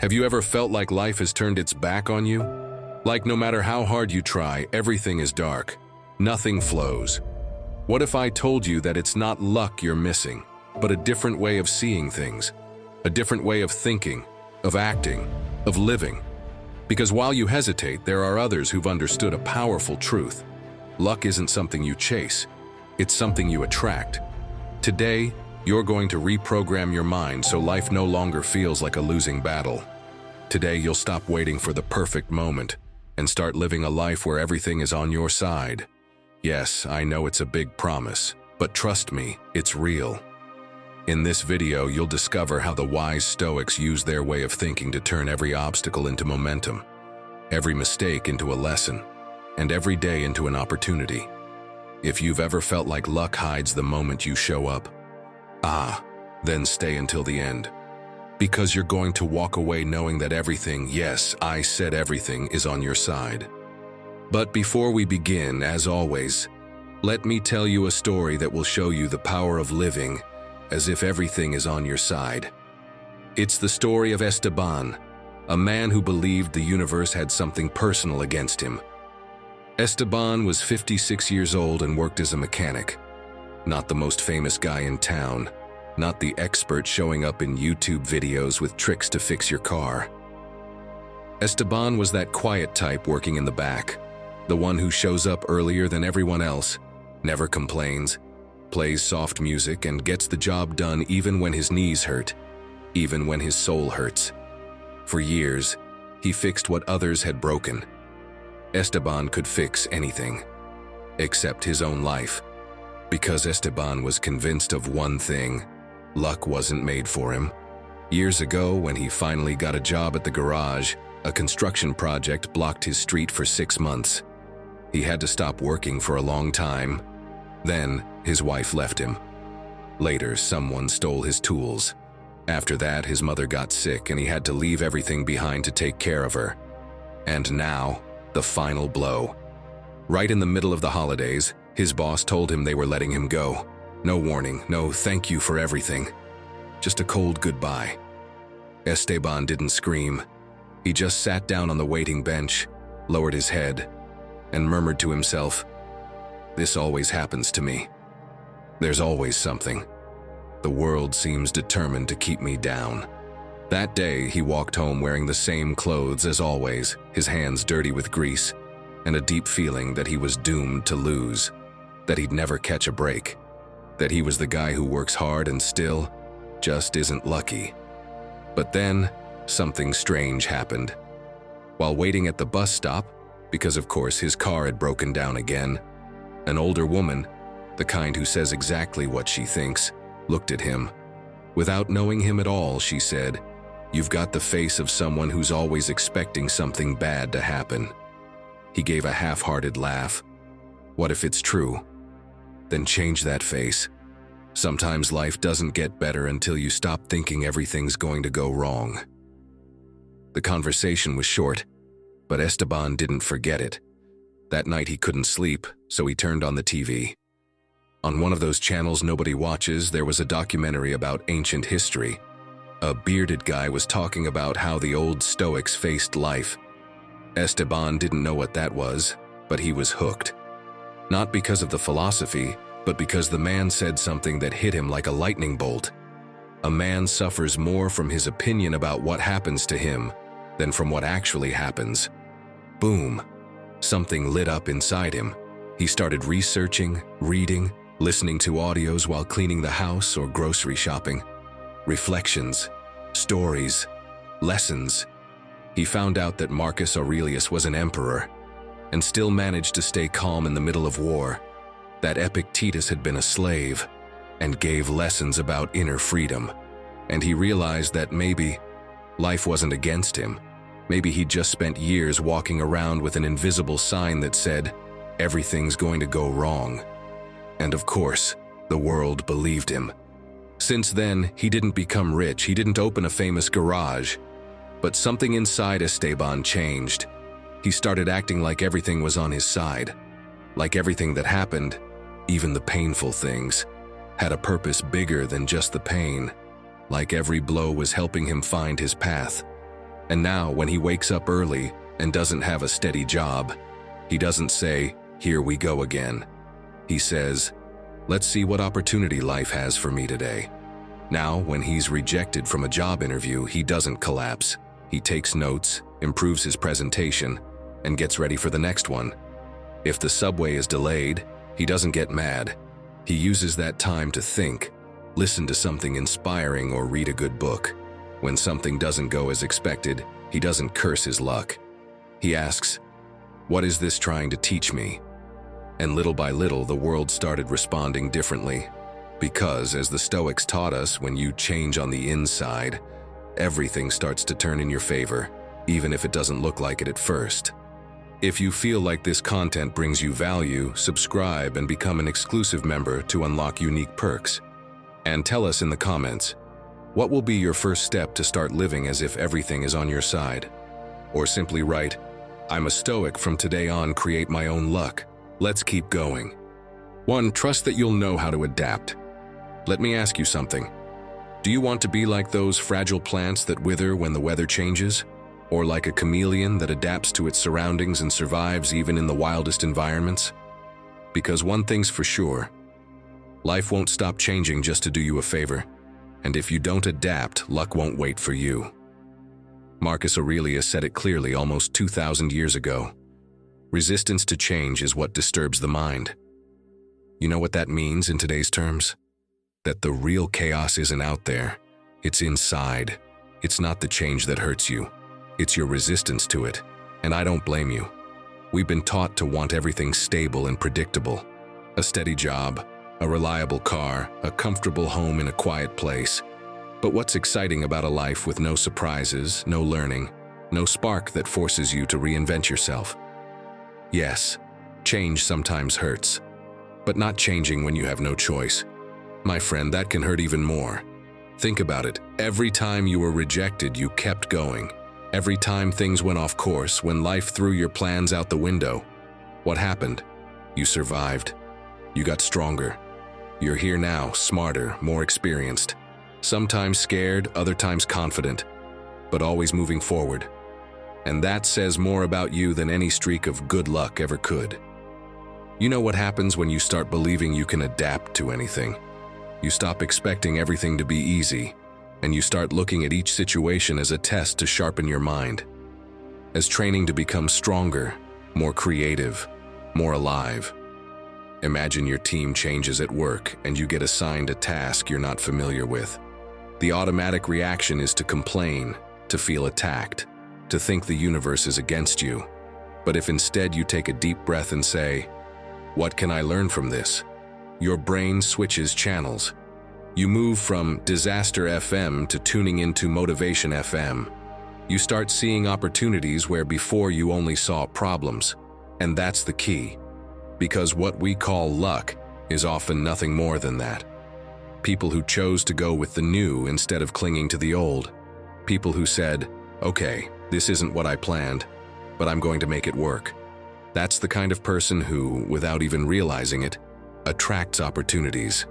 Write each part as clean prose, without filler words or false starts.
Have you ever felt like life has turned its back on you? Like no matter how hard you try, everything is dark. Nothing flows. What if I told you that it's not luck you're missing, but a different way of seeing things, a different way of thinking, of acting, of living? Because while you hesitate, there are others who've understood a powerful truth. Luck isn't something you chase, it's something you attract. Today, you're going to reprogram your mind so life no longer feels like a losing battle. Today, you'll stop waiting for the perfect moment and start living a life where everything is on your side. Yes, I know it's a big promise, but trust me, it's real. In this video, you'll discover how the wise Stoics use their way of thinking to turn every obstacle into momentum, every mistake into a lesson, and every day into an opportunity. If you've ever felt like luck hides the moment you show up, then stay until the end. Because you're going to walk away knowing that everything, yes, I said everything, is on your side. But before we begin, as always, let me tell you a story that will show you the power of living as if everything is on your side. It's the story of Esteban, a man who believed the universe had something personal against him. Esteban was 56 years old and worked as a mechanic. Not the most famous guy in town, not the expert showing up in YouTube videos with tricks to fix your car. Esteban was that quiet type working in the back, the one who shows up earlier than everyone else, never complains, plays soft music, and gets the job done even when his knees hurt, even when his soul hurts. For years, he fixed what others had broken. Esteban could fix anything, except his own life. Because Esteban was convinced of one thing: luck wasn't made for him. Years ago, when he finally got a job at the garage, a construction project blocked his street for 6 months. He had to stop working for a long time. Then, his wife left him. Later, someone stole his tools. After that, his mother got sick and he had to leave everything behind to take care of her. And now, the final blow. Right in the middle of the holidays, his boss told him they were letting him go. No warning, no thank you for everything. Just a cold goodbye. Esteban didn't scream. He just sat down on the waiting bench, lowered his head, and murmured to himself, "This always happens to me. There's always something. The world seems determined to keep me down." That day, he walked home wearing the same clothes as always, his hands dirty with grease, and a deep feeling that he was doomed to lose, that he'd never catch a break, that he was the guy who works hard and still just isn't lucky. But then, something strange happened. While waiting at the bus stop, because of course his car had broken down again, an older woman, the kind who says exactly what she thinks, looked at him. Without knowing him at all, she said, "You've got the face of someone who's always expecting something bad to happen." He gave a half-hearted laugh. What if it's true? Then change that face. Sometimes life doesn't get better until you stop thinking everything's going to go wrong. The conversation was short, but Esteban didn't forget it. That night he couldn't sleep, so he turned on the TV. On one of those channels nobody watches, there was a documentary about ancient history. A bearded guy was talking about how the old Stoics faced life. Esteban didn't know what that was, but he was hooked. Not because of the philosophy, but because the man said something that hit him like a lightning bolt. A man suffers more from his opinion about what happens to him than from what actually happens. Boom. Something lit up inside him. He started researching, reading, listening to audios while cleaning the house or grocery shopping. Reflections, stories, lessons. He found out that Marcus Aurelius was an emperor and still managed to stay calm in the middle of war, that Epictetus had been a slave and gave lessons about inner freedom. And he realized that maybe life wasn't against him. Maybe he'd just spent years walking around with an invisible sign that said, "Everything's going to go wrong." And of course, the world believed him. Since then, he didn't become rich, he didn't open a famous garage, but something inside Esteban changed. He started acting like everything was on his side, like everything that happened, even the painful things, had a purpose bigger than just the pain, like every blow was helping him find his path. And now, when he wakes up early and doesn't have a steady job, he doesn't say, "Here we go again." He says, "Let's see what opportunity life has for me today." Now, when he's rejected from a job interview, he doesn't collapse. He takes notes, improves his presentation, and gets ready for the next one. If the subway is delayed, he doesn't get mad. He uses that time to think, listen to something inspiring, or read a good book. When something doesn't go as expected, he doesn't curse his luck. He asks, "What is this trying to teach me?" And little by little, the world started responding differently. Because, as the Stoics taught us, when you change on the inside, everything starts to turn in your favor, even if it doesn't look like it at first. If you feel like this content brings you value, subscribe and become an exclusive member to unlock unique perks. And tell us in the comments, what will be your first step to start living as if everything is on your side? Or simply write, "I'm a Stoic, from today on create my own luck. Let's keep going." 1. Trust that you'll know how to adapt. Let me ask you something. Do you want to be like those fragile plants that wither when the weather changes? Or like a chameleon that adapts to its surroundings and survives even in the wildest environments? Because one thing's for sure, life won't stop changing just to do you a favor. And if you don't adapt, luck won't wait for you. Marcus Aurelius said it clearly almost 2,000 years ago. Resistance to change is what disturbs the mind. You know what that means in today's terms? That the real chaos isn't out there, it's inside. It's not the change that hurts you, it's your resistance to it. And I don't blame you. We've been taught to want everything stable and predictable. A steady job, a reliable car, a comfortable home in a quiet place. But what's exciting about a life with no surprises, no learning, no spark that forces you to reinvent yourself? Yes, change sometimes hurts, but not changing when you have no choice. My friend, that can hurt even more. Think about it. Every time you were rejected, you kept going. Every time things went off course, when life threw your plans out the window, what happened? You survived. You got stronger. You're here now, smarter, more experienced. Sometimes scared, other times confident, but always moving forward. And that says more about you than any streak of good luck ever could. You know what happens when you start believing you can adapt to anything? You stop expecting everything to be easy, and you start looking at each situation as a test to sharpen your mind, as training to become stronger, more creative, more alive. Imagine your team changes at work and you get assigned a task you're not familiar with. The automatic reaction is to complain, to feel attacked, to think the universe is against you. But if instead you take a deep breath and say, "What can I learn from this?" Your brain switches channels. You move from disaster FM to tuning into motivation FM. You start seeing opportunities where before you only saw problems. And that's the key. Because what we call luck is often nothing more than that. People who chose to go with the new instead of clinging to the old. People who said, "Okay, this isn't what I planned, but I'm going to make it work." That's the kind of person who, without even realizing it, attracts opportunities.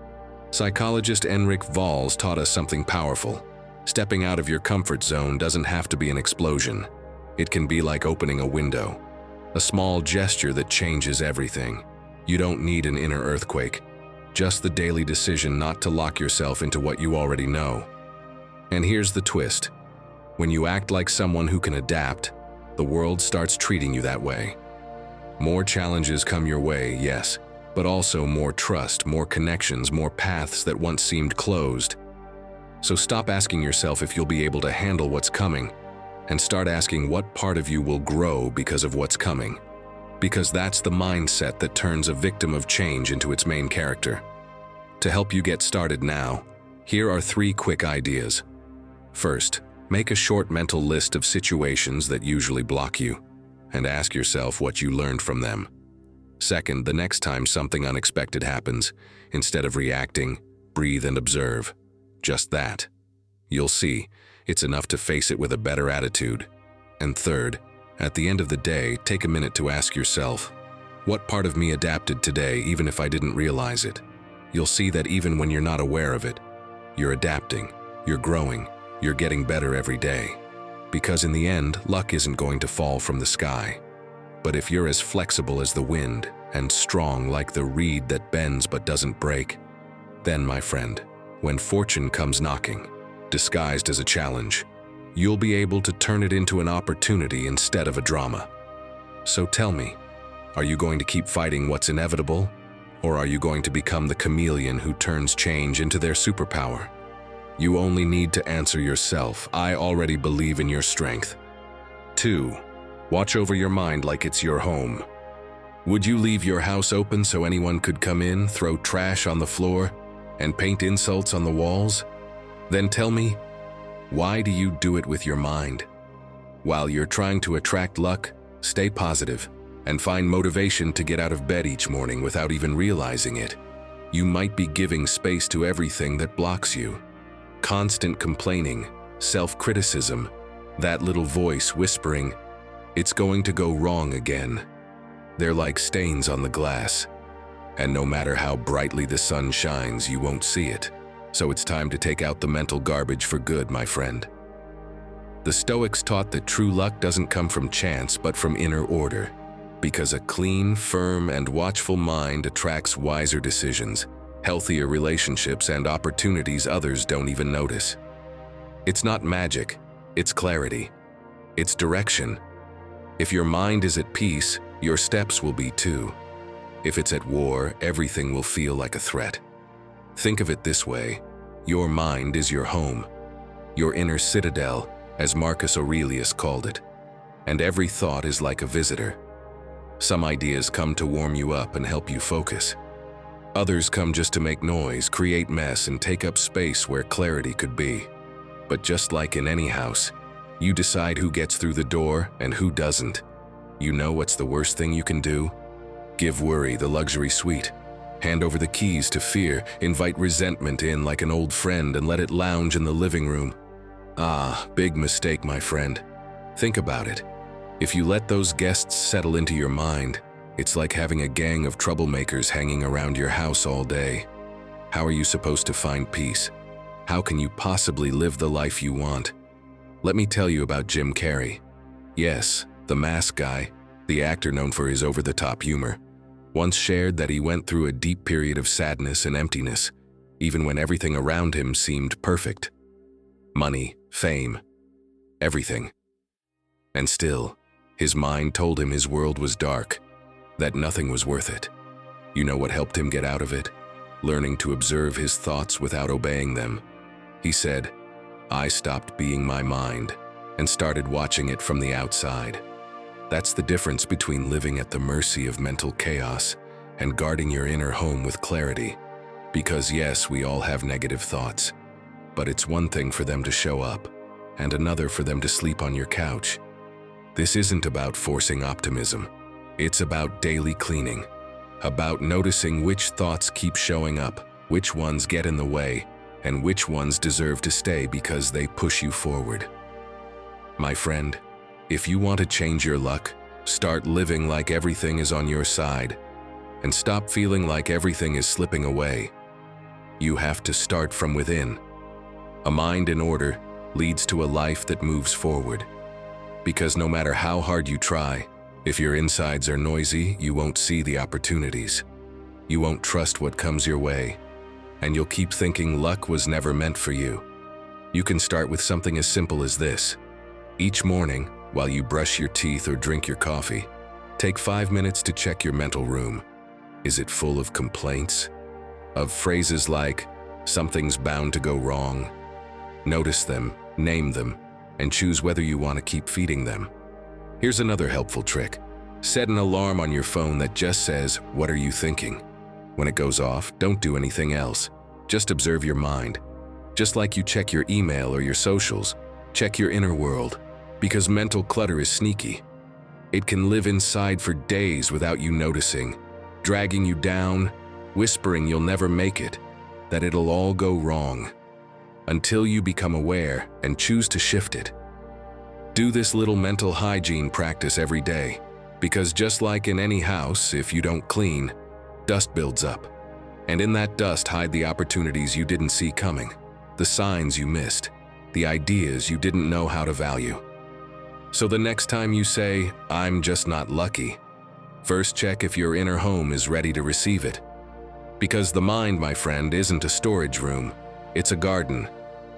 Psychologist Enric Valls taught us something powerful. Stepping out of your comfort zone doesn't have to be an explosion. It can be like opening a window. A small gesture that changes everything. You don't need an inner earthquake, just the daily decision not to lock yourself into what you already know. And here's the twist. When you act like someone who can adapt, the world starts treating you that way. More challenges come your way, yes, but also more trust, more connections, more paths that once seemed closed. So stop asking yourself if you'll be able to handle what's coming, and start asking what part of you will grow because of what's coming. Because that's the mindset that turns a victim of change into its main character. To help you get started now, here are 3 quick ideas. First, make a short mental list of situations that usually block you, and ask yourself what you learned from them. Second, the next time something unexpected happens, instead of reacting, breathe and observe. Just that. You'll see, it's enough to face it with a better attitude. And third, at the end of the day, take a minute to ask yourself, what part of me adapted today even if I didn't realize it? You'll see that even when you're not aware of it, you're adapting, you're growing, you're getting better every day. because in the end, luck isn't going to fall from the sky. But if you're as flexible as the wind and strong like the reed that bends but doesn't break, then, my friend, when fortune comes knocking, disguised as a challenge, you'll be able to turn it into an opportunity instead of a drama. So tell me, are you going to keep fighting what's inevitable? Or are you going to become the chameleon who turns change into their superpower? You only need to answer yourself. I already believe in your strength. 2. Watch over your mind like it's your home. Would you leave your house open so anyone could come in, throw trash on the floor, and paint insults on the walls? Then tell me, why do you do it with your mind? While you're trying to attract luck, stay positive and find motivation to get out of bed each morning without even realizing it. You might be giving space to everything that blocks you. Constant complaining, self-criticism, that little voice whispering, "It's going to go wrong again." They're like stains on the glass. And no matter how brightly the sun shines, you won't see it. So it's time to take out the mental garbage for good, my friend. The Stoics taught that true luck doesn't come from chance, but from inner order, because a clean, firm, and watchful mind attracts wiser decisions, healthier relationships, and opportunities others don't even notice. It's not magic, it's clarity. It's direction. If your mind is at peace, your steps will be too. If it's at war, everything will feel like a threat. Think of it this way: your mind is your home, your inner citadel, as Marcus Aurelius called it, and every thought is like a visitor. Some ideas come to warm you up and help you focus. Others come just to make noise, create mess, and take up space where clarity could be. But just like in any house, you decide who gets through the door and who doesn't. You know what's the worst thing you can do? Give worry the luxury suite. Hand over the keys to fear, invite resentment in like an old friend and let it lounge in the living room. Ah, big mistake, my friend. Think about it. If you let those guests settle into your mind, it's like having a gang of troublemakers hanging around your house all day. How are you supposed to find peace? How can you possibly live the life you want? Let me tell you about Jim Carrey. Yes, the mask guy, the actor known for his over-the-top humor, once shared that he went through a deep period of sadness and emptiness, even when everything around him seemed perfect. Money, fame, everything. And still, his mind told him his world was dark, that nothing was worth it. You know what helped him get out of it? Learning to observe his thoughts without obeying them. He said, "I stopped being my mind and started watching it from the outside." That's the difference between living at the mercy of mental chaos and guarding your inner home with clarity. Because yes, we all have negative thoughts, but it's one thing for them to show up and another for them to sleep on your couch. This isn't about forcing optimism. It's about daily cleaning, about noticing which thoughts keep showing up, which ones get in the way, and which ones deserve to stay because they push you forward. My friend, if you want to change your luck, start living like everything is on your side, and stop feeling like everything is slipping away. You have to start from within. A mind in order leads to a life that moves forward. Because no matter how hard you try, if your insides are noisy, you won't see the opportunities. You won't trust what comes your way, and you'll keep thinking luck was never meant for you. You can start with something as simple as this. Each morning, while you brush your teeth or drink your coffee, take 5 minutes to check your mental room. Is it full of complaints? Of phrases like, "Something's bound to go wrong"? Notice them, name them, and choose whether you want to keep feeding them. Here's another helpful trick. Set an alarm on your phone that just says, "What are you thinking?" When it goes off, don't do anything else. Just observe your mind. Just like you check your email or your socials, check your inner world. Because mental clutter is sneaky. It can live inside for days without you noticing, dragging you down, whispering you'll never make it, that it'll all go wrong, until you become aware and choose to shift it. Do this little mental hygiene practice every day, because just like in any house, if you don't clean, dust builds up. And in that dust hide the opportunities you didn't see coming, the signs you missed, the ideas you didn't know how to value. So the next time you say, "I'm just not lucky," first check if your inner home is ready to receive it. Because the mind, my friend, isn't a storage room, it's a garden.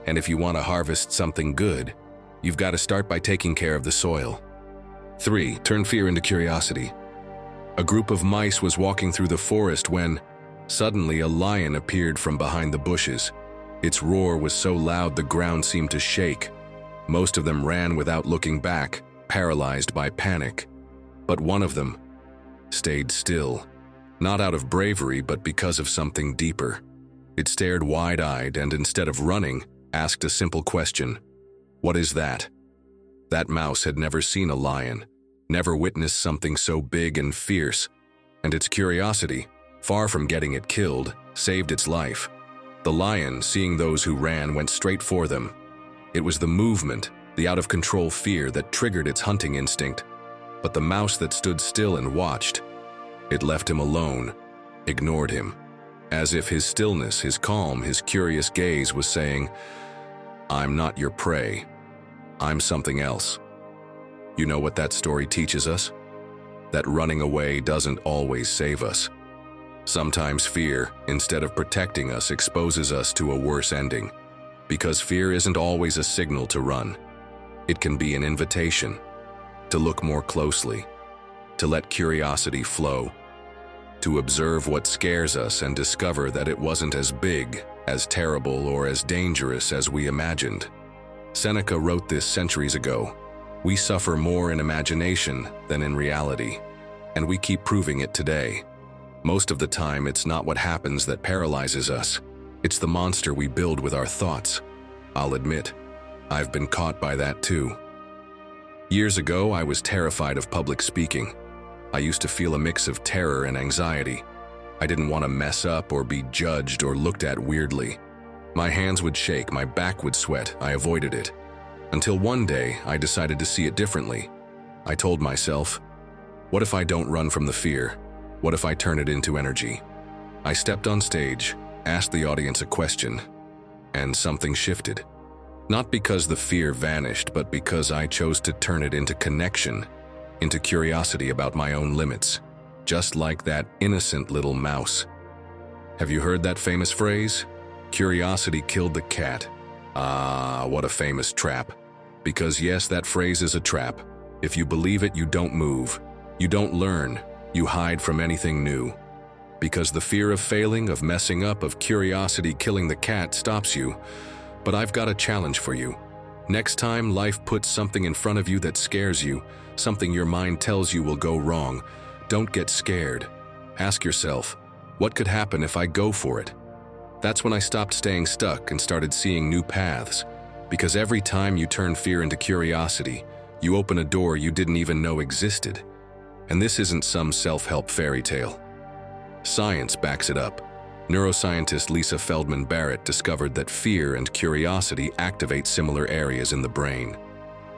And if you want to harvest something good, you've got to start by taking care of the soil. 3. Turn fear into curiosity. A group of mice was walking through the forest when, suddenly, a lion appeared from behind the bushes. Its roar was so loud the ground seemed to shake. Most of them ran without looking back, paralyzed by panic. But one of them stayed still, not out of bravery but because of something deeper. It stared wide-eyed and instead of running, asked a simple question. "What is that?" That mouse had never seen a lion, never witnessed something so big and fierce, and its curiosity, far from getting it killed, saved its life. The lion, seeing those who ran, went straight for them. It was the movement, the out-of-control fear that triggered its hunting instinct. But the mouse that stood still and watched, it left him alone, ignored him, as if his stillness, his calm, his curious gaze was saying, "I'm not your prey. I'm something else." You know what that story teaches us? That running away doesn't always save us. Sometimes fear, instead of protecting us, exposes us to a worse ending. Because fear isn't always a signal to run. It can be an invitation to look more closely, to let curiosity flow, to observe what scares us and discover that it wasn't as big, as terrible, or as dangerous as we imagined. Seneca wrote this centuries ago. We suffer more in imagination than in reality, and we keep proving it today. Most of the time, it's not what happens that paralyzes us. It's the monster we build with our thoughts. I'll admit, I've been caught by that too. Years ago, I was terrified of public speaking. I used to feel a mix of terror and anxiety. I didn't want to mess up or be judged or looked at weirdly. My hands would shake, my back would sweat, I avoided it. Until one day, I decided to see it differently. I told myself, what if I don't run from the fear? What if I turn it into energy? I stepped on stage, asked the audience a question, and something shifted. Not because the fear vanished, but because I chose to turn it into connection, into curiosity about my own limits, just like that innocent little mouse. Have you heard that famous phrase? Curiosity killed the cat. Ah, what a famous trap. Because yes, that phrase is a trap. If you believe it, you don't move. You don't learn. You hide from anything new. Because the fear of failing, of messing up, of curiosity killing the cat stops you. But I've got a challenge for you. Next time life puts something in front of you that scares you, something your mind tells you will go wrong, don't get scared. Ask yourself, what could happen if I go for it? That's when I stopped staying stuck and started seeing new paths. Because every time you turn fear into curiosity, you open a door you didn't even know existed. And this isn't some self-help fairy tale. Science backs it up. Neuroscientist Lisa Feldman Barrett discovered that fear and curiosity activate similar areas in the brain.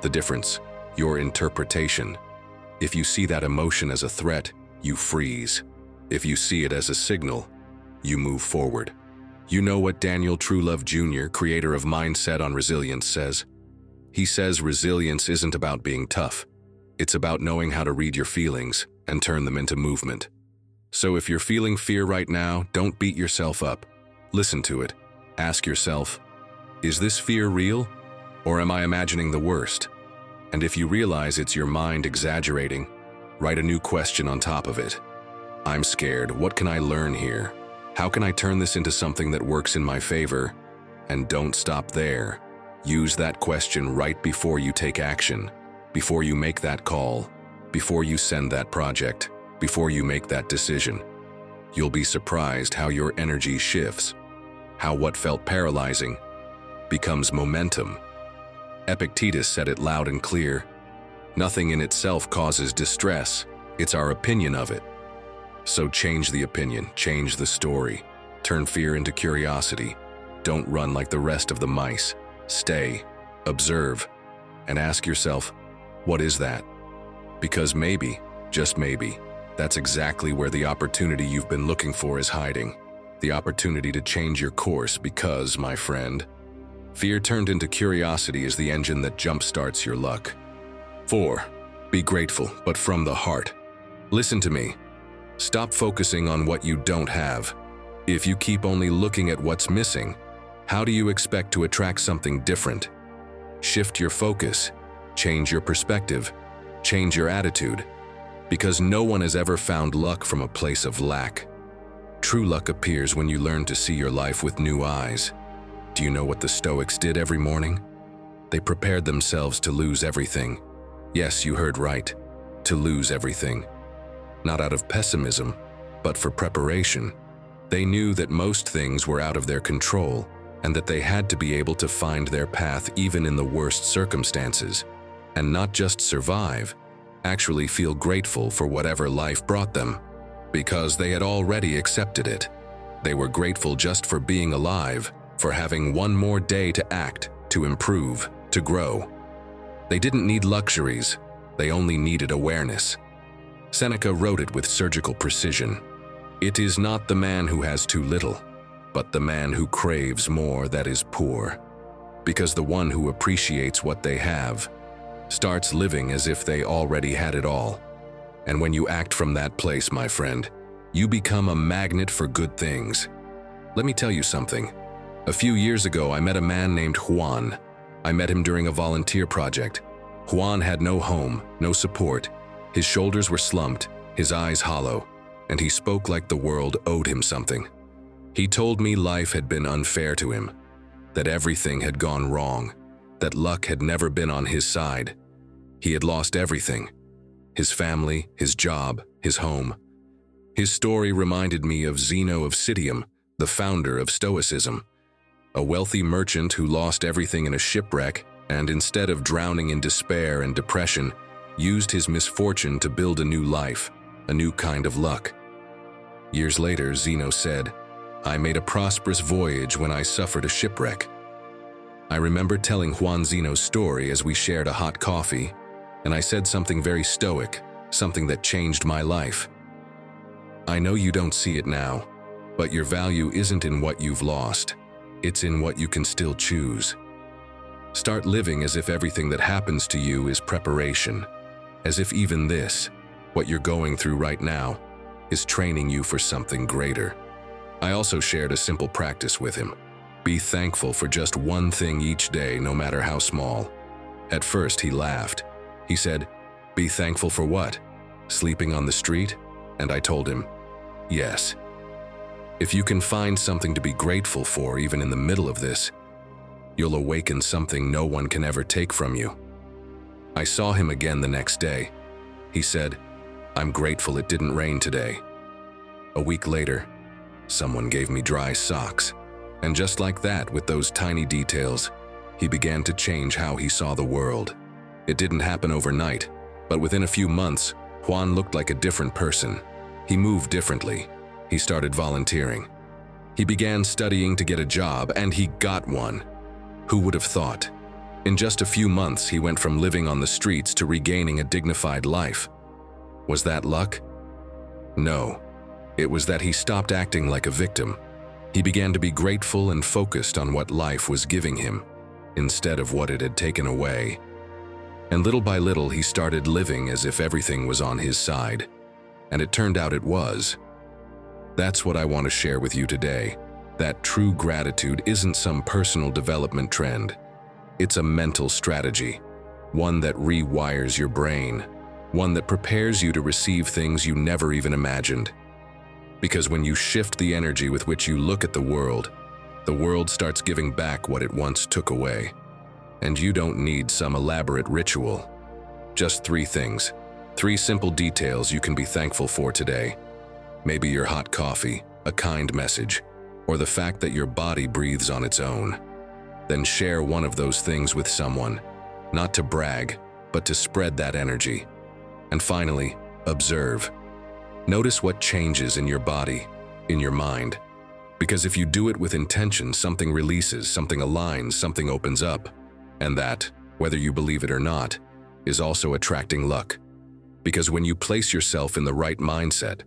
The difference, your interpretation. If you see that emotion as a threat, you freeze. If you see it as a signal, you move forward. You know what Daniel Truelove Jr., creator of Mindset on Resilience, says? He says resilience isn't about being tough. It's about knowing how to read your feelings and turn them into movement. So if you're feeling fear right now, don't beat yourself up. Listen to it. Ask yourself, is this fear real? Or am I imagining the worst? And if you realize it's your mind exaggerating, write a new question on top of it. I'm scared. What can I learn here? How can I turn this into something that works in my favor? And don't stop there. Use that question right before you take action, before you make that call, before you send that project, before you make that decision. You'll be surprised how your energy shifts, how what felt paralyzing becomes momentum. Epictetus said it loud and clear. Nothing in itself causes distress, it's our opinion of it. So change the opinion, change the story, turn fear into curiosity. Don't run like the rest of the mice. Stay, observe, and ask yourself, what is that? Because maybe, just maybe, that's exactly where the opportunity you've been looking for is hiding. The opportunity to change your course because, my friend, fear turned into curiosity is the engine that jumpstarts your luck. 4. Be grateful, but from the heart. Listen to me. Stop focusing on what you don't have. If you keep only looking at what's missing, how do you expect to attract something different? Shift your focus, change your perspective, change your attitude, because no one has ever found luck from a place of lack. True luck appears when you learn to see your life with new eyes. Do you know what the Stoics did every morning? They prepared themselves to lose everything. Yes, you heard right, to lose everything. Not out of pessimism, but for preparation. They knew that most things were out of their control and that they had to be able to find their path even in the worst circumstances, and not just survive, actually feel grateful for whatever life brought them, because they had already accepted it. They were grateful just for being alive, for having one more day to act, to improve, to grow. They didn't need luxuries, they only needed awareness. Seneca wrote it with surgical precision. It is not the man who has too little, but the man who craves more that is poor. Because the one who appreciates what they have starts living as if they already had it all. And when you act from that place, my friend, you become a magnet for good things. Let me tell you something. A few years ago, I met a man named Juan. I met him during a volunteer project. Juan had no home, no support. His shoulders were slumped, his eyes hollow, and he spoke like the world owed him something. He told me life had been unfair to him, that everything had gone wrong, that luck had never been on his side. He had lost everything: his family, his job, his home. His story reminded me of Zeno of Citium, the founder of Stoicism, a wealthy merchant who lost everything in a shipwreck and, instead of drowning in despair and depression, used his misfortune to build a new life, a new kind of luck. Years later, Zeno said, "I made a prosperous voyage when I suffered a shipwreck." I remember telling Juan Zeno's story as we shared a hot coffee, and I said something very stoic, something that changed my life. I know you don't see it now, but your value isn't in what you've lost. It's in what you can still choose. Start living as if everything that happens to you is preparation, as if even this, what you're going through right now, is training you for something greater. I also shared a simple practice with him. Be thankful for just one thing each day, no matter how small. At first, he laughed. He said, "Be thankful for what? Sleeping on the street?" And I told him, "Yes." If you can find something to be grateful for even in the middle of this, you'll awaken something no one can ever take from you. I saw him again the next day. He said, "I'm grateful it didn't rain today." A week later, someone gave me dry socks. And just like that, with those tiny details, he began to change how he saw the world. It didn't happen overnight, but within a few months, Juan looked like a different person. He moved differently. He started volunteering. He began studying to get a job, and he got one. Who would have thought? In just a few months, he went from living on the streets to regaining a dignified life. Was that luck? No. It was that he stopped acting like a victim. He began to be grateful and focused on what life was giving him, instead of what it had taken away. And little by little, he started living as if everything was on his side. And it turned out it was. That's what I want to share with you today. That true gratitude isn't some personal development trend. It's a mental strategy, one that rewires your brain, one that prepares you to receive things you never even imagined. Because when you shift the energy with which you look at the world starts giving back what it once took away. And you don't need some elaborate ritual. Just 3 things, 3 simple details you can be thankful for today. Maybe your hot coffee, a kind message, or the fact that your body breathes on its own. Then share one of those things with someone, not to brag, but to spread that energy. And finally, observe. Notice what changes in your body, in your mind. Because if you do it with intention, something releases, something aligns, something opens up. And that, whether you believe it or not, is also attracting luck. Because when you place yourself in the right mindset,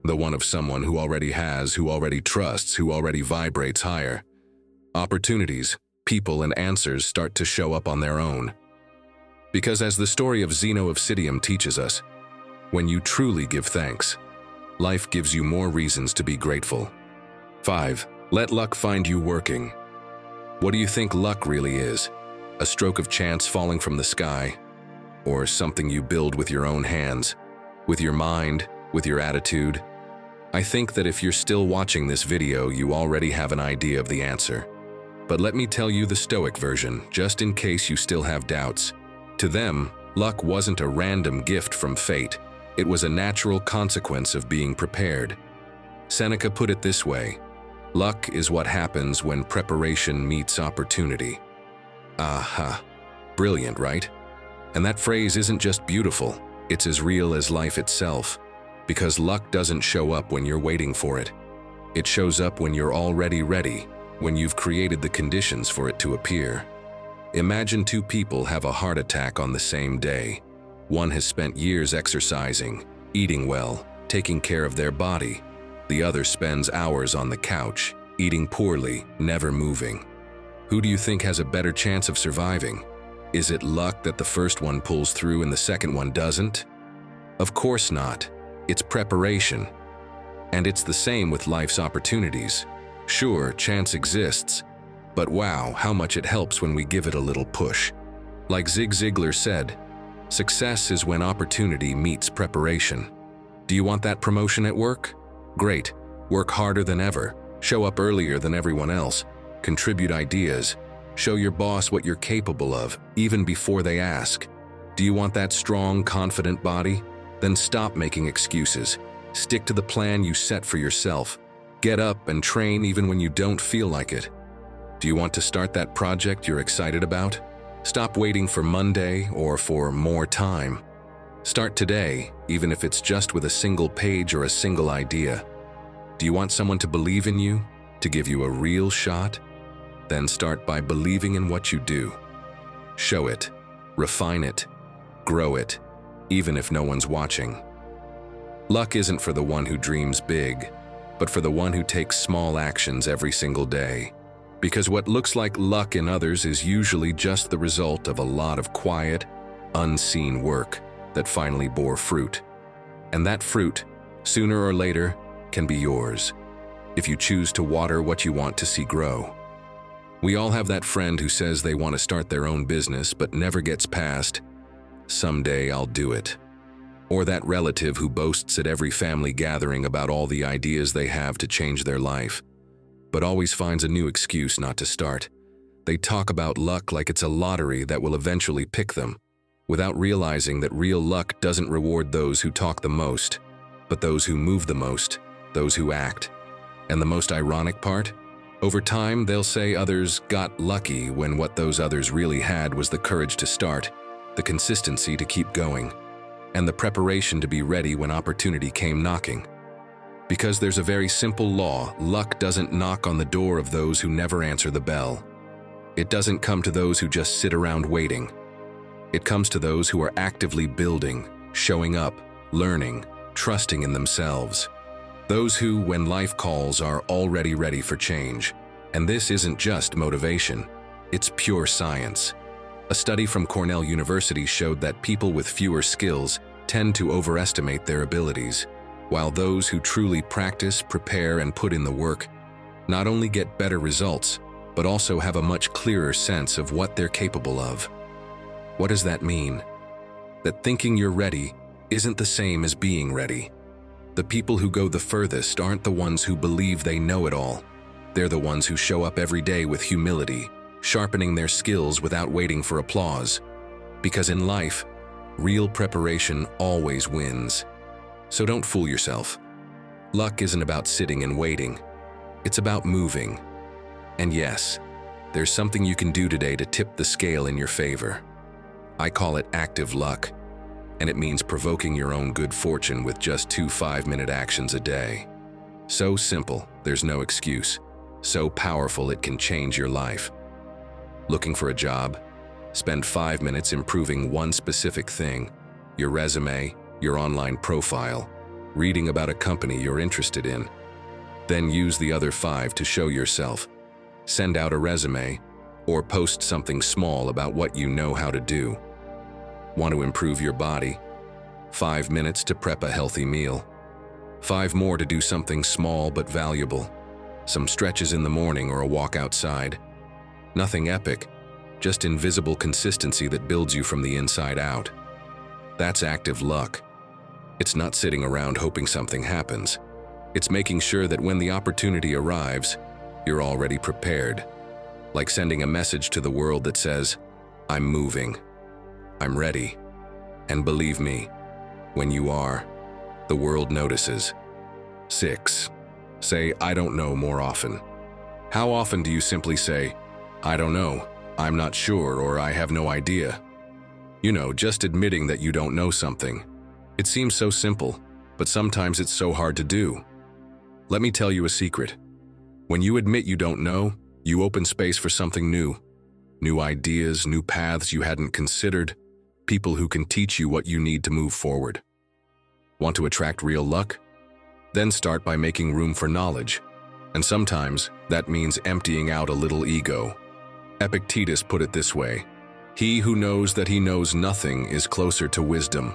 the one of someone who already has, who already trusts, who already vibrates higher, opportunities, people, and answers start to show up on their own. Because as the story of Zeno of Citium teaches us, when you truly give thanks, life gives you more reasons to be grateful. 5. Let luck find you working. What do you think luck really is? A stroke of chance falling from the sky? Or something you build with your own hands, with your mind, with your attitude? I think that if you're still watching this video, you already have an idea of the answer. But let me tell you the Stoic version, just in case you still have doubts. To them, luck wasn't a random gift from fate. It was a natural consequence of being prepared. Seneca put it this way: luck is what happens when preparation meets opportunity. Aha. Brilliant, right? And that phrase isn't just beautiful, it's as real as life itself. Because luck doesn't show up when you're waiting for it. It shows up when you're already ready, when you've created the conditions for it to appear. Imagine two people have a heart attack on the same day. One has spent years exercising, eating well, taking care of their body. The other spends hours on the couch, eating poorly, never moving. Who do you think has a better chance of surviving? Is it luck that the first one pulls through and the second one doesn't? Of course not. It's preparation. And it's the same with life's opportunities. Sure, chance exists, but wow, how much it helps when we give it a little push. Like Zig Ziglar said, success is when opportunity meets preparation. Do you want that promotion at work? Great. Work harder than ever. Show up earlier than everyone else. Contribute ideas. Show your boss what you're capable of, even before they ask. Do you want that strong, confident body? Then stop making excuses. Stick to the plan you set for yourself. Get up and train even when you don't feel like it. Do you want to start that project you're excited about? Stop waiting for Monday or for more time. Start today, even if it's just with a single page or a single idea. Do you want someone to believe in you, to give you a real shot? Then start by believing in what you do. Show it, refine it, grow it, even if no one's watching. Luck isn't for the one who dreams big, but for the one who takes small actions every single day. Because what looks like luck in others is usually just the result of a lot of quiet, unseen work that finally bore fruit. And that fruit, sooner or later, can be yours, if you choose to water what you want to see grow. We all have that friend who says they want to start their own business but never gets past, "Someday I'll do it." Or that relative who boasts at every family gathering about all the ideas they have to change their life, but always finds a new excuse not to start. They talk about luck like it's a lottery that will eventually pick them, without realizing that real luck doesn't reward those who talk the most, but those who move the most, those who act. And the most ironic part? Over time, they'll say others got lucky when what those others really had was the courage to start, the consistency to keep going, and the preparation to be ready when opportunity came knocking. Because there's a very simple law: luck doesn't knock on the door of those who never answer the bell. It doesn't come to those who just sit around waiting. It comes to those who are actively building, showing up, learning, trusting in themselves. Those who, when life calls, are already ready for change. And this isn't just motivation, it's pure science. A study from Cornell University showed that people with fewer skills tend to overestimate their abilities, while those who truly practice, prepare, and put in the work not only get better results, but also have a much clearer sense of what they're capable of. What does that mean? That thinking you're ready isn't the same as being ready. The people who go the furthest aren't the ones who believe they know it all. They're the ones who show up every day with humility, sharpening their skills without waiting for applause. Because in life, real preparation always wins. So don't fool yourself. Luck isn't about sitting and waiting. It's about moving. And yes, there's something you can do today to tip the scale in your favor. I call it active luck, and it means provoking your own good fortune with just 2 5-minute actions a day. So simple, there's no excuse. So powerful, it can change your life. Looking for a job? Spend 5 minutes improving one specific thing: your resume, your online profile, reading about a company you're interested in. Then use the other 5 to show yourself. Send out a resume, or post something small about what you know how to do. Want to improve your body? 5 minutes to prep a healthy meal. 5 more to do something small but valuable. Some stretches in the morning or a walk outside. Nothing epic, just invisible consistency that builds you from the inside out. That's active luck. It's not sitting around hoping something happens. It's making sure that when the opportunity arrives, you're already prepared. Like sending a message to the world that says, I'm moving. I'm ready. And believe me, when you are, the world notices. 6. Say, I don't know more often. How often do you simply say, I don't know, I'm not sure, or I have no idea? You know, just admitting that you don't know something. It seems so simple, but sometimes it's so hard to do. Let me tell you a secret. When you admit you don't know, you open space for something new. New ideas, new paths you hadn't considered, people who can teach you what you need to move forward. Want to attract real luck? Then start by making room for knowledge. And sometimes that means emptying out a little ego. Epictetus put it this way, he who knows that he knows nothing is closer to wisdom.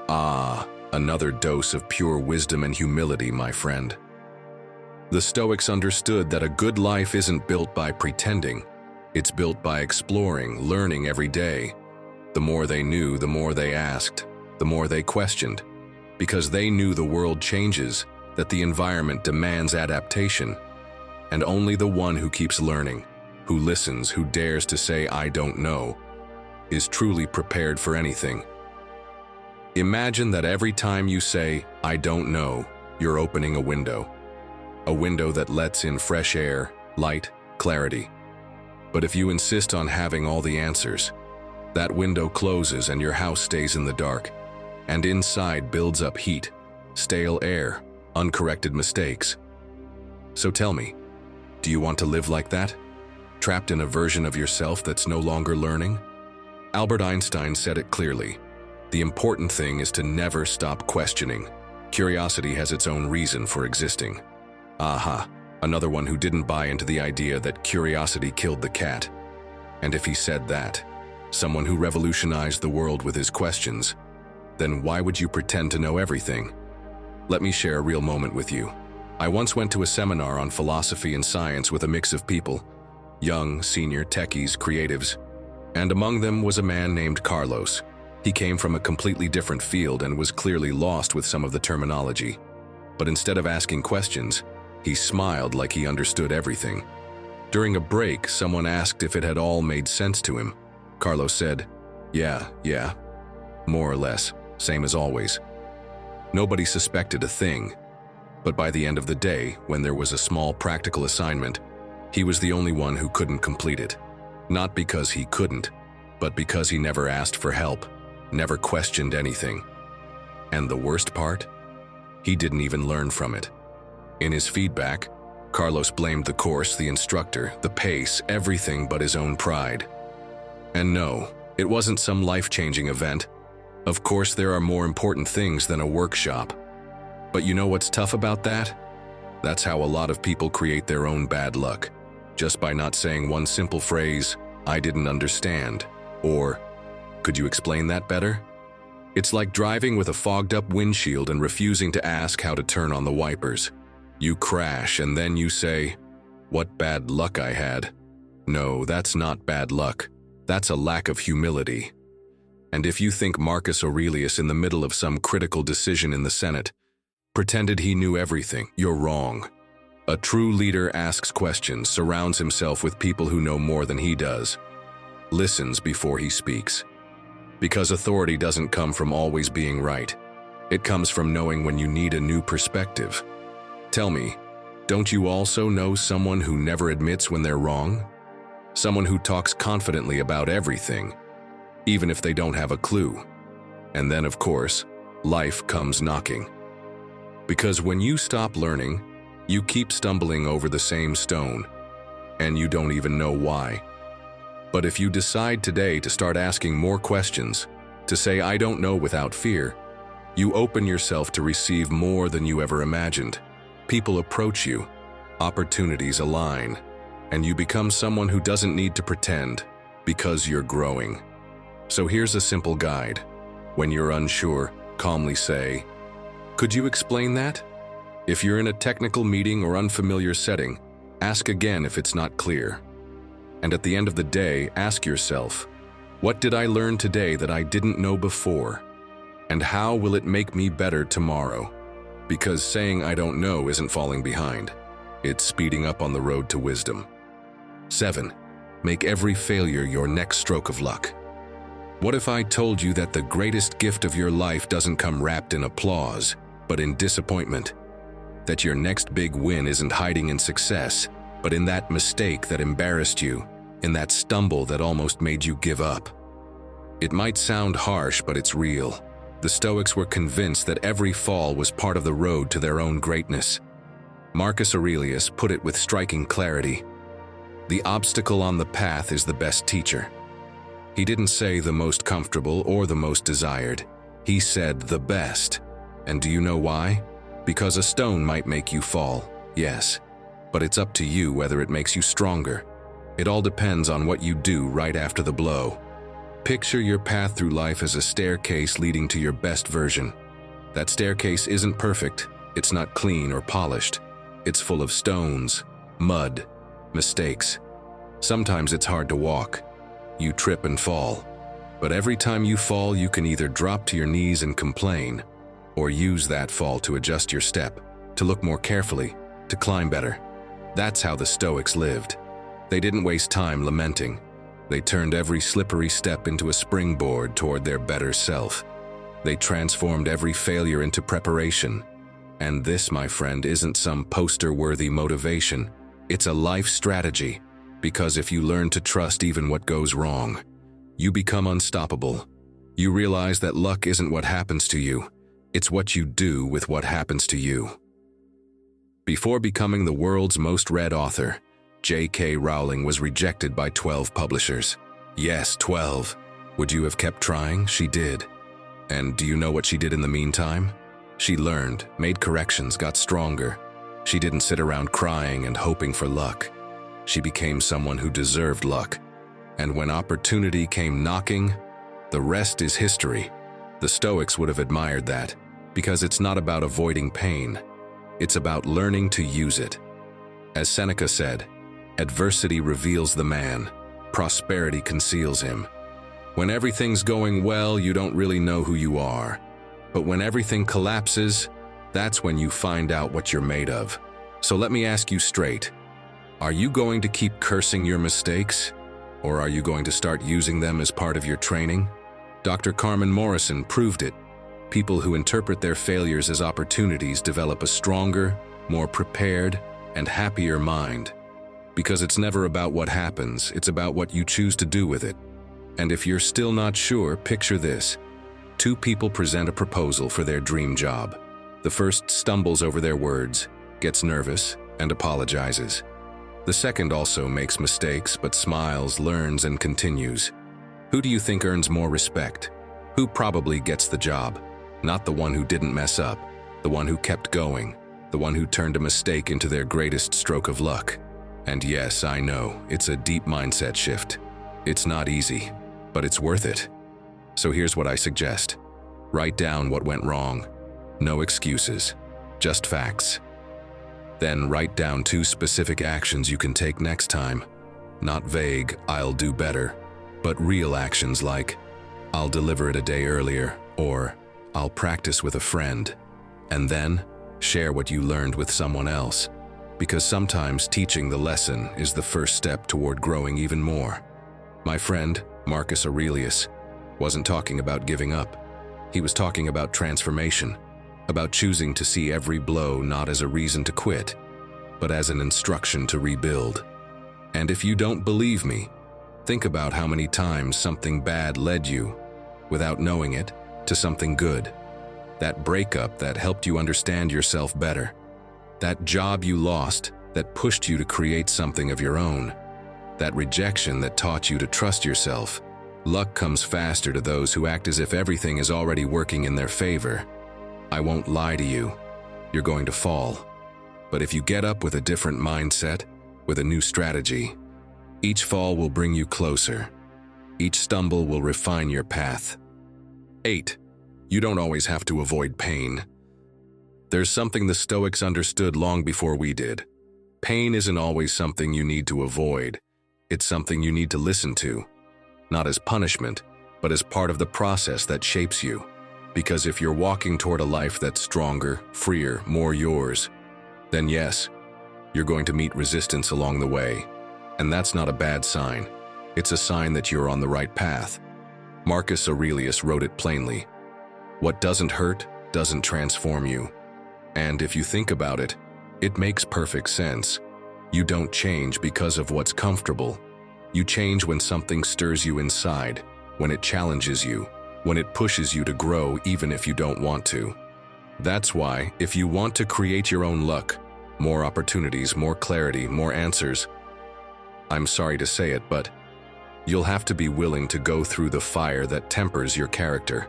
Ah, another dose of pure wisdom and humility, my friend. The Stoics understood that a good life isn't built by pretending. It's built by exploring, learning every day. The more they knew, the more they asked, the more they questioned, because they knew the world changes, that the environment demands adaptation, and only the one who keeps learning, who listens, who dares to say, I don't know, is truly prepared for anything. Imagine that every time you say, I don't know, you're opening a window that lets in fresh air, light, clarity. But if you insist on having all the answers, that window closes and your house stays in the dark, and inside builds up heat, stale air, uncorrected mistakes. So tell me, do you want to live like that? Trapped in a version of yourself that's no longer learning? Albert Einstein said it clearly. The important thing is to never stop questioning. Curiosity has its own reason for existing. Aha, another one who didn't buy into the idea that curiosity killed the cat. And if he said that, someone who revolutionized the world with his questions, then why would you pretend to know everything? Let me share a real moment with you. I once went to a seminar on philosophy and science with a mix of people, young, senior, techies, creatives, and among them was a man named Carlos. He came from a completely different field and was clearly lost with some of the terminology. But instead of asking questions, he smiled like he understood everything. During a break, someone asked if it had all made sense to him. Carlos said, yeah, more or less, same as always. Nobody suspected a thing, but by the end of the day, when there was a small practical assignment, he was the only one who couldn't complete it. Not because he couldn't, but because he never asked for help, never questioned anything. And the worst part? He didn't even learn from it. In his feedback, Carlos blamed the course, the instructor, the pace, everything but his own pride. And no, it wasn't some life-changing event. Of course, there are more important things than a workshop. But you know what's tough about that? That's how a lot of people create their own bad luck, just by not saying one simple phrase, I didn't understand, or, could you explain that better? It's like driving with a fogged-up windshield and refusing to ask how to turn on the wipers. You crash and then you say, what bad luck I had. No, that's not bad luck. That's a lack of humility. And if you think Marcus Aurelius in the middle of some critical decision in the Senate pretended he knew everything, you're wrong. A true leader asks questions, surrounds himself with people who know more than he does, listens before he speaks. Because authority doesn't come from always being right. It comes from knowing when you need a new perspective. Tell me, don't you also know someone who never admits when they're wrong? Someone who talks confidently about everything, even if they don't have a clue. And then, of course, life comes knocking. Because when you stop learning, you keep stumbling over the same stone, and you don't even know why. But if you decide today to start asking more questions, to say I don't know without fear, you open yourself to receive more than you ever imagined. People approach you, opportunities align, and you become someone who doesn't need to pretend because you're growing. So here's a simple guide. When you're unsure, calmly say, "Could you explain that?" If you're in a technical meeting or unfamiliar setting, ask again if it's not clear. And at the end of the day, ask yourself, what did I learn today that I didn't know before? And how will it make me better tomorrow? Because saying I don't know isn't falling behind. It's speeding up on the road to wisdom. 7. Make every failure your next stroke of luck. What if I told you that the greatest gift of your life doesn't come wrapped in applause, but in disappointment? That your next big win isn't hiding in success, but in that mistake that embarrassed you, in that stumble that almost made you give up? It might sound harsh, but it's real. The Stoics were convinced that every fall was part of the road to their own greatness. Marcus Aurelius put it with striking clarity. The obstacle on the path is the best teacher. He didn't say the most comfortable or the most desired. He said the best. And do you know why? Because a stone might make you fall, yes. But it's up to you whether it makes you stronger. It all depends on what you do right after the blow. Picture your path through life as a staircase leading to your best version. That staircase isn't perfect. It's not clean or polished. It's full of stones, mud, mistakes. Sometimes it's hard to walk. You trip and fall. But every time you fall, you can either drop to your knees and complain, or use that fall to adjust your step, to look more carefully, to climb better. That's how the Stoics lived. They didn't waste time lamenting. They turned every slippery step into a springboard toward their better self. They transformed every failure into preparation. And this, my friend, isn't some poster-worthy motivation. It's a life strategy. Because if you learn to trust even what goes wrong, you become unstoppable. You realize that luck isn't what happens to you. It's what you do with what happens to you. Before becoming the world's most read author, J.K. Rowling was rejected by 12 publishers. Yes, 12. Would you have kept trying? She did. And do you know what she did in the meantime? She learned, made corrections, got stronger. She didn't sit around crying and hoping for luck. She became someone who deserved luck. And when opportunity came knocking, the rest is history. The Stoics would have admired that, because it's not about avoiding pain. It's about learning to use it. As Seneca said, adversity reveals the man, prosperity conceals him. When everything's going well, you don't really know who you are. But when everything collapses, that's when you find out what you're made of. So let me ask you straight. Are you going to keep cursing your mistakes? Or are you going to start using them as part of your training? Dr. Carmen Morrison proved it. People who interpret their failures as opportunities develop a stronger, more prepared, and happier mind. Because it's never about what happens, it's about what you choose to do with it. And if you're still not sure, picture this. 2 people present a proposal for their dream job. The first stumbles over their words, gets nervous, and apologizes. The second also makes mistakes, but smiles, learns, and continues. Who do you think earns more respect? Who probably gets the job? Not the one who didn't mess up, the one who kept going, the one who turned a mistake into their greatest stroke of luck. And yes, I know, it's a deep mindset shift. It's not easy, but it's worth it. So here's what I suggest. Write down what went wrong. No excuses, just facts. Then write down 2 specific actions you can take next time. Not vague, I'll do better, but real actions like, I'll deliver it a day earlier, or I'll practice with a friend. And then, share what you learned with someone else. Because sometimes teaching the lesson is the first step toward growing even more. My friend, Marcus Aurelius, wasn't talking about giving up. He was talking about transformation, about choosing to see every blow not as a reason to quit, but as an instruction to rebuild. And if you don't believe me, think about how many times something bad led you, without knowing it, to something good. That breakup that helped you understand yourself better. That job you lost that pushed you to create something of your own. That rejection that taught you to trust yourself. Luck comes faster to those who act as if everything is already working in their favor. I won't lie to you. You're going to fall. But if you get up with a different mindset, with a new strategy, each fall will bring you closer. Each stumble will refine your path. 8. You don't always have to avoid pain. There's something the Stoics understood long before we did. Pain isn't always something you need to avoid. It's something you need to listen to. Not as punishment, but as part of the process that shapes you. Because if you're walking toward a life that's stronger, freer, more yours, then yes, you're going to meet resistance along the way. And that's not a bad sign. It's a sign that you're on the right path. Marcus Aurelius wrote it plainly. What doesn't hurt doesn't transform you. And if you think about it, it makes perfect sense. You don't change because of what's comfortable. You change when something stirs you inside, when it challenges you, when it pushes you to grow even if you don't want to. That's why, if you want to create your own luck, more opportunities, more clarity, more answers, I'm sorry to say it, but you'll have to be willing to go through the fire that tempers your character.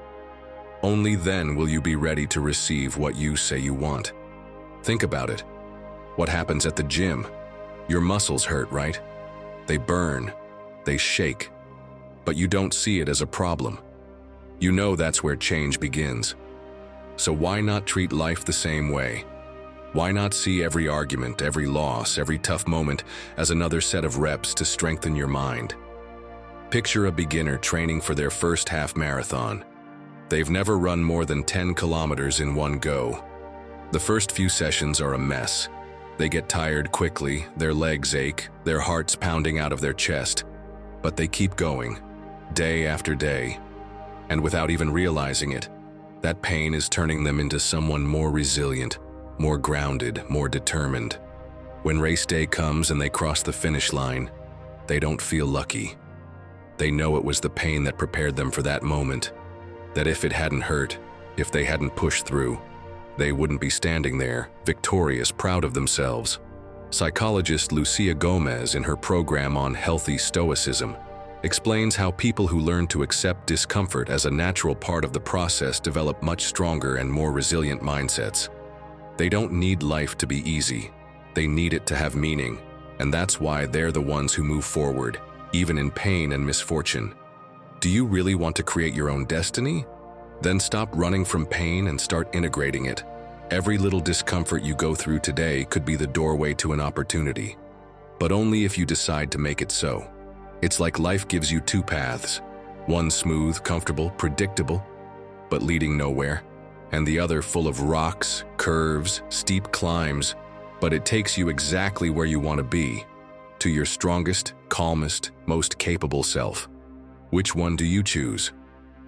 Only then will you be ready to receive what you say you want. Think about it. What happens at the gym? Your muscles hurt, right? They burn, they shake, but you don't see it as a problem. You know that's where change begins. So why not treat life the same way? Why not see every argument, every loss, every tough moment as another set of reps to strengthen your mind? Picture a beginner training for their first half marathon. They've never run more than 10 kilometers in one go. The first few sessions are a mess. They get tired quickly, their legs ache, their heart's pounding out of their chest. But they keep going, day after day. And without even realizing it, that pain is turning them into someone more resilient, more grounded, more determined. When race day comes and they cross the finish line, they don't feel lucky. They know it was the pain that prepared them for that moment, that if it hadn't hurt, if they hadn't pushed through, they wouldn't be standing there, victorious, proud of themselves. Psychologist Lucia Gomez, in her program on healthy Stoicism, explains how people who learn to accept discomfort as a natural part of the process develop much stronger and more resilient mindsets. They don't need life to be easy. They need it to have meaning, and that's why they're the ones who move forward, even in pain and misfortune. Do you really want to create your own destiny? Then stop running from pain and start integrating it. Every little discomfort you go through today could be the doorway to an opportunity, but only if you decide to make it so. It's like life gives you two paths, one smooth, comfortable, predictable, but leading nowhere, and the other full of rocks, curves, steep climbs, but it takes you exactly where you want to be, to your strongest, calmest, most capable self. Which one do you choose?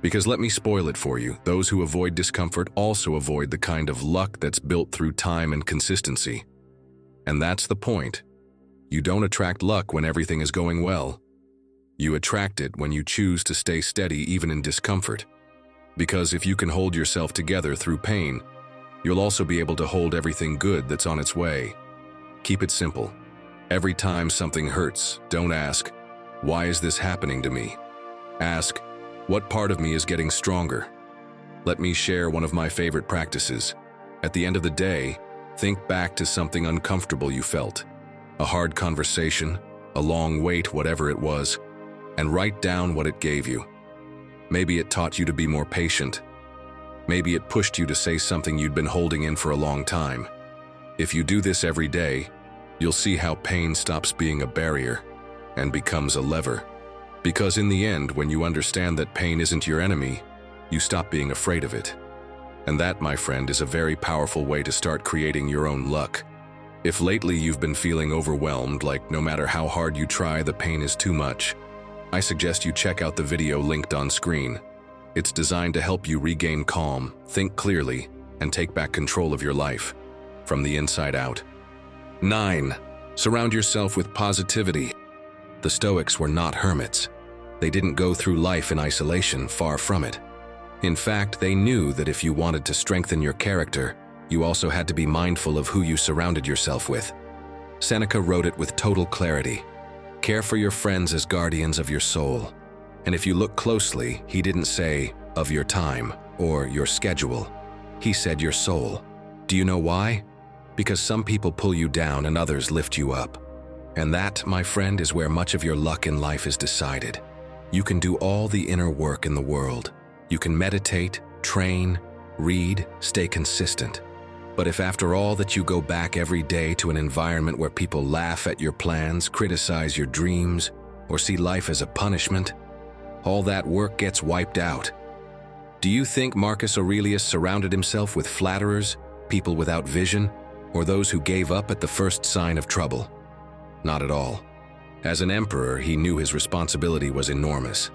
Because let me spoil it for you, those who avoid discomfort also avoid the kind of luck that's built through time and consistency. And that's the point. You don't attract luck when everything is going well. You attract it when you choose to stay steady even in discomfort. Because if you can hold yourself together through pain, you'll also be able to hold everything good that's on its way. Keep it simple. Every time something hurts, don't ask, "Why is this happening to me?" Ask, "What part of me is getting stronger?" Let me share one of my favorite practices. At the end of the day, think back to something uncomfortable you felt. A hard conversation, a long wait, whatever it was, and write down what it gave you. Maybe it taught you to be more patient. Maybe it pushed you to say something you'd been holding in for a long time. If you do this every day, you'll see how pain stops being a barrier and becomes a lever. Because in the end, when you understand that pain isn't your enemy, you stop being afraid of it. And that, my friend, is a very powerful way to start creating your own luck. If lately you've been feeling overwhelmed, like no matter how hard you try, the pain is too much, I suggest you check out the video linked on screen. It's designed to help you regain calm, think clearly, and take back control of your life, from the inside out. 9. Surround yourself with positivity. The Stoics were not hermits. They didn't go through life in isolation, far from it. In fact, they knew that if you wanted to strengthen your character, you also had to be mindful of who you surrounded yourself with. Seneca wrote it with total clarity. Care for your friends as guardians of your soul. And if you look closely, he didn't say, of your time, or your schedule. He said your soul. Do you know why? Because some people pull you down and others lift you up. And that, my friend, is where much of your luck in life is decided. You can do all the inner work in the world. You can meditate, train, read, stay consistent. But if after all that you go back every day to an environment where people laugh at your plans, criticize your dreams, or see life as a punishment, all that work gets wiped out. Do you think Marcus Aurelius surrounded himself with flatterers, people without vision, or those who gave up at the first sign of trouble? Not at all. As an emperor, he knew his responsibility was enormous.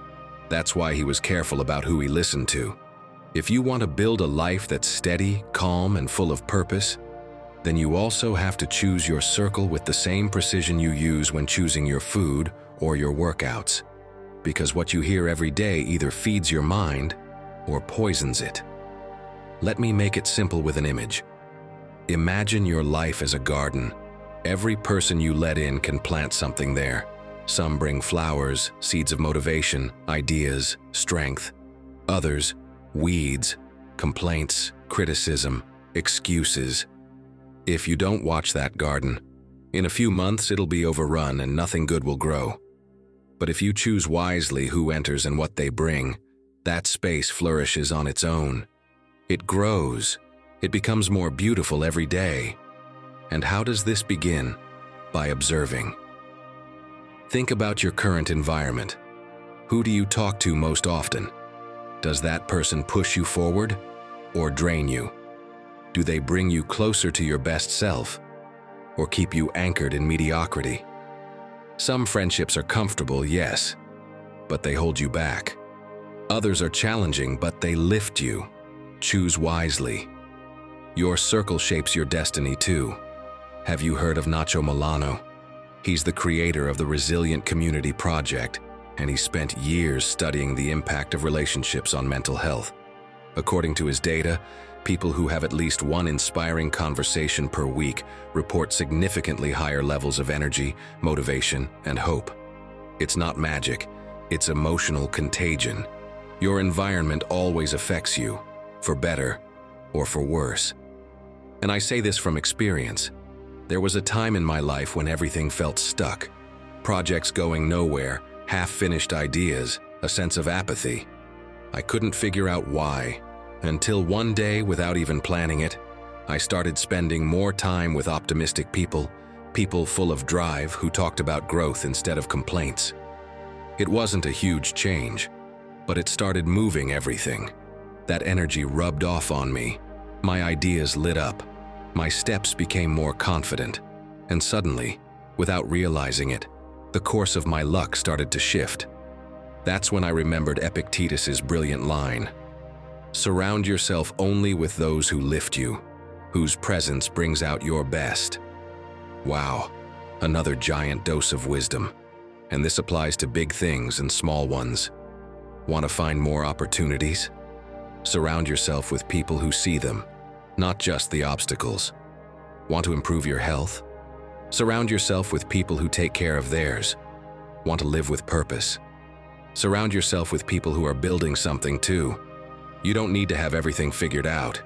That's why he was careful about who he listened to. If you want to build a life that's steady, calm, and full of purpose, then you also have to choose your circle with the same precision you use when choosing your food or your workouts. Because what you hear every day either feeds your mind or poisons it. Let me make it simple with an image. Imagine your life as a garden. Every person you let in can plant something there. Some bring flowers, seeds of motivation, ideas, strength. Others, weeds, complaints, criticism, excuses. If you don't watch that garden, in a few months it'll be overrun and nothing good will grow. But if you choose wisely who enters and what they bring, that space flourishes on its own. It grows. It becomes more beautiful every day. And how does this begin? By observing. Think about your current environment. Who do you talk to most often? Does that person push you forward or drain you? Do they bring you closer to your best self or keep you anchored in mediocrity? Some friendships are comfortable, yes, but they hold you back. Others are challenging, but they lift you. Choose wisely. Your circle shapes your destiny too. Have you heard of Nacho Milano? He's the creator of the Resilient Community Project, and he spent years studying the impact of relationships on mental health. According to his data, people who have at least one inspiring conversation per week report significantly higher levels of energy, motivation, and hope. It's not magic, it's emotional contagion. Your environment always affects you, for better or for worse. And I say this from experience. There was a time in my life when everything felt stuck. Projects going nowhere, half-finished ideas, a sense of apathy. I couldn't figure out why, until one day, without even planning it, I started spending more time with optimistic people, people full of drive who talked about growth instead of complaints. It wasn't a huge change, but it started moving everything. That energy rubbed off on me. My ideas lit up. My steps became more confident. And suddenly, without realizing it, the course of my luck started to shift. That's when I remembered Epictetus's brilliant line. Surround yourself only with those who lift you, whose presence brings out your best. Wow, another giant dose of wisdom. And this applies to big things and small ones. Want to find more opportunities? Surround yourself with people who see them, not just the obstacles. Want to improve your health? Surround yourself with people who take care of theirs. Want to live with purpose? Surround yourself with people who are building something too. You don't need to have everything figured out.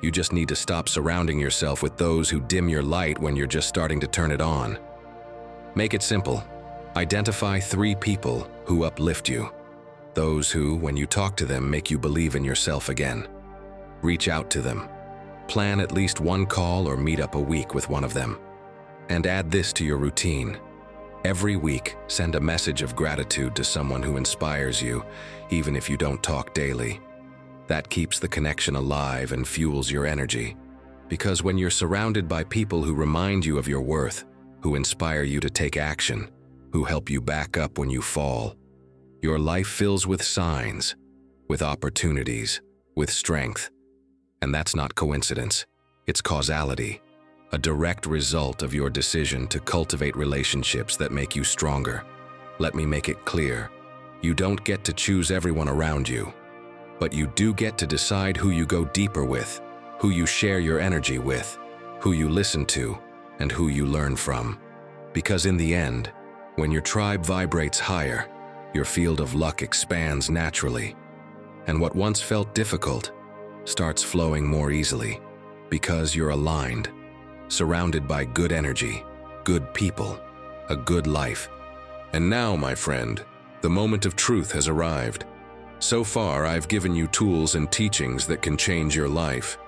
You just need to stop surrounding yourself with those who dim your light when you're just starting to turn it on. Make it simple. Identify 3 people who uplift you. Those who, when you talk to them, make you believe in yourself again. Reach out to them. Plan at least one call or meet up a week with one of them. And add this to your routine. Every week, send a message of gratitude to someone who inspires you, even if you don't talk daily. That keeps the connection alive and fuels your energy. Because when you're surrounded by people who remind you of your worth, who inspire you to take action, who help you back up when you fall, your life fills with signs, with opportunities, with strength. And that's not coincidence, it's causality. A direct result of your decision to cultivate relationships that make you stronger. Let me make it clear. You don't get to choose everyone around you, but you do get to decide who you go deeper with, who you share your energy with, who you listen to, and who you learn from. Because in the end, when your tribe vibrates higher, your field of luck expands naturally. And what once felt difficult starts flowing more easily because you're aligned, surrounded by good energy, good people, a good life. And now, my friend, The moment of truth has arrived. So far, I've given you tools and teachings that can change your life.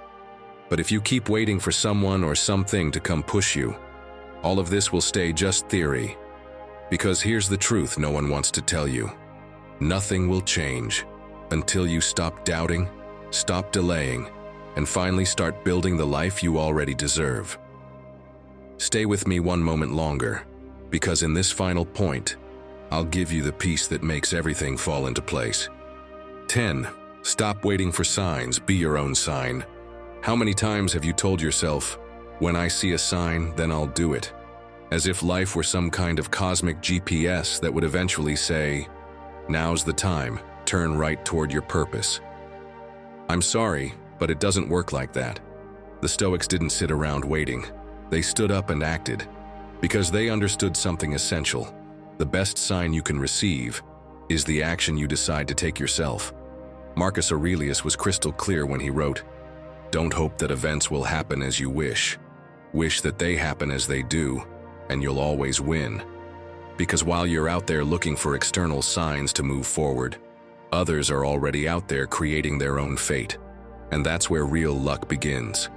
But if you keep waiting for someone or something to come push you, all of this will stay just theory. Because here's the truth no one wants to tell you. Nothing will change until you stop doubting, stop delaying, and finally start building the life you already deserve. Stay with me one moment longer, because in this final point, I'll give you the piece that makes everything fall into place. 10. Stop waiting for signs, be your own sign. How many times have you told yourself, when I see a sign, then I'll do it? As if life were some kind of cosmic GPS that would eventually say, now's the time, turn right toward your purpose. I'm sorry, but it doesn't work like that. The Stoics didn't sit around waiting. They stood up and acted, because they understood something essential. The best sign you can receive is the action you decide to take yourself. Marcus Aurelius was crystal clear when he wrote, "Don't hope that events will happen as you wish. Wish that they happen as they do, and you'll always win." Because while you're out there looking for external signs to move forward, others are already out there creating their own fate. And that's where real luck begins.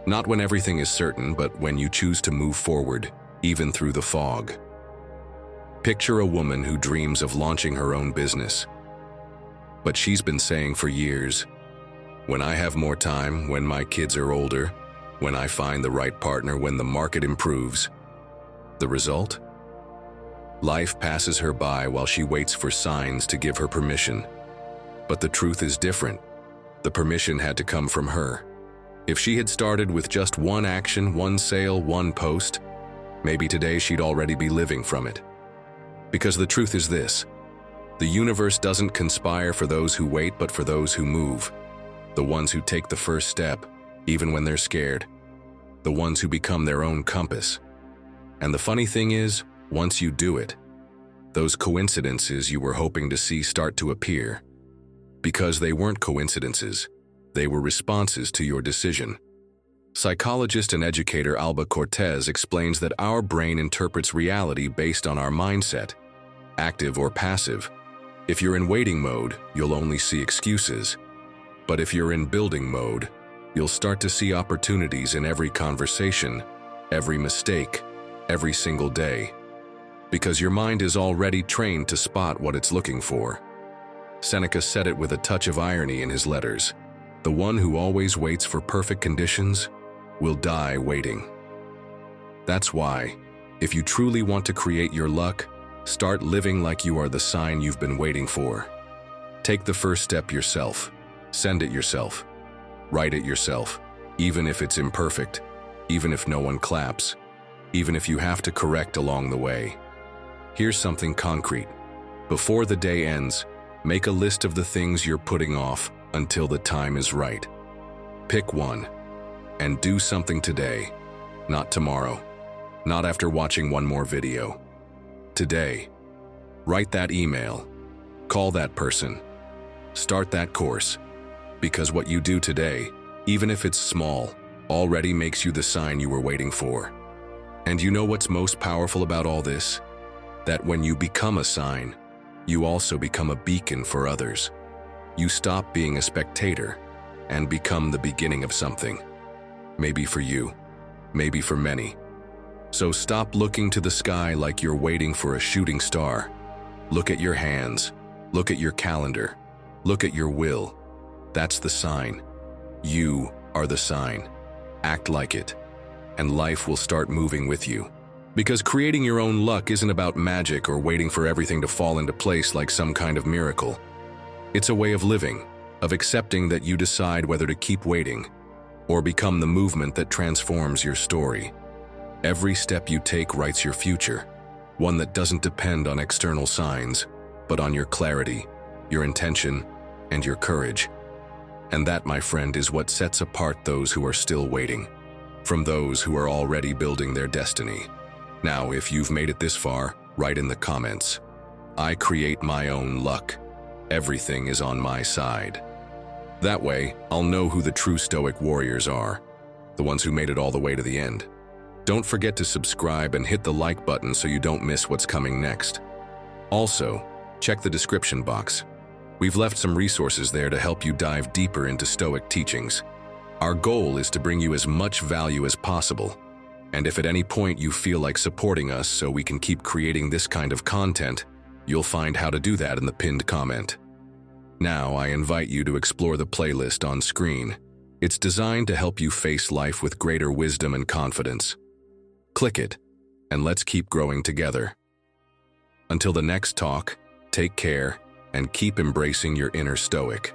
Not when everything is certain, but when you choose to move forward, even through the fog. Picture a woman who dreams of launching her own business. But she's been saying for years, when I have more time, when my kids are older, when I find the right partner, when the market improves. The result? Life passes her by while she waits for signs to give her permission. But the truth is different. The permission had to come from her. If she had started with just one action, one sale, one post, maybe today she'd already be living from it. Because the truth is this: the universe doesn't conspire for those who wait, but for those who move. The ones who take the first step, even when they're scared. The ones who become their own compass. And the funny thing is, once you do it, those coincidences you were hoping to see start to appear. Because they weren't coincidences, they were responses to your decision. Psychologist and educator Alba Cortez explains that our brain interprets reality based on our mindset, active or passive. If you're in waiting mode, you'll only see excuses. But if you're in building mode, you'll start to see opportunities in every conversation, every mistake, every single day. Because your mind is already trained to spot what it's looking for. Seneca said it with a touch of irony in his letters. The one who always waits for perfect conditions will die waiting. That's why, if you truly want to create your luck, start living like you are the sign you've been waiting for. Take the first step yourself. Send it yourself. Write it yourself, even if it's imperfect, even if no one claps, even if you have to correct along the way. Here's something concrete. Before the day ends, make a list of the things you're putting off until the time is right. Pick one, and do something today, not tomorrow, not after watching one more video. Today. Write that email, call that person, start that course, because what you do today, even if it's small, already makes you the sign you were waiting for. And you know what's most powerful about all this? That when you become a sign, you also become a beacon for others. You stop being a spectator and become the beginning of something. Maybe for you, maybe for many. So stop looking to the sky like you're waiting for a shooting star. Look at your hands, look at your calendar, look at your will. That's the sign. You are the sign. Act like it, and life will start moving with you. Because creating your own luck isn't about magic or waiting for everything to fall into place like some kind of miracle. It's a way of living, of accepting that you decide whether to keep waiting or become the movement that transforms your story. Every step you take writes your future, one that doesn't depend on external signs, but on your clarity, your intention, and your courage. And that, my friend, is what sets apart those who are still waiting from those who are already building their destiny. Now, if you've made it this far, write in the comments, "I create my own luck. Everything is on my side." That way, I'll know who the true Stoic warriors are, the ones who made it all the way to the end. Don't forget to subscribe and hit the like button so you don't miss what's coming next. Also, check the description box. We've left some resources there to help you dive deeper into Stoic teachings. Our goal is to bring you as much value as possible. And if at any point you feel like supporting us so we can keep creating this kind of content, you'll find how to do that in the pinned comment. Now, I invite you to explore the playlist on screen. It's designed to help you face life with greater wisdom and confidence. Click it, and let's keep growing together. Until the next talk, take care and keep embracing your inner Stoic.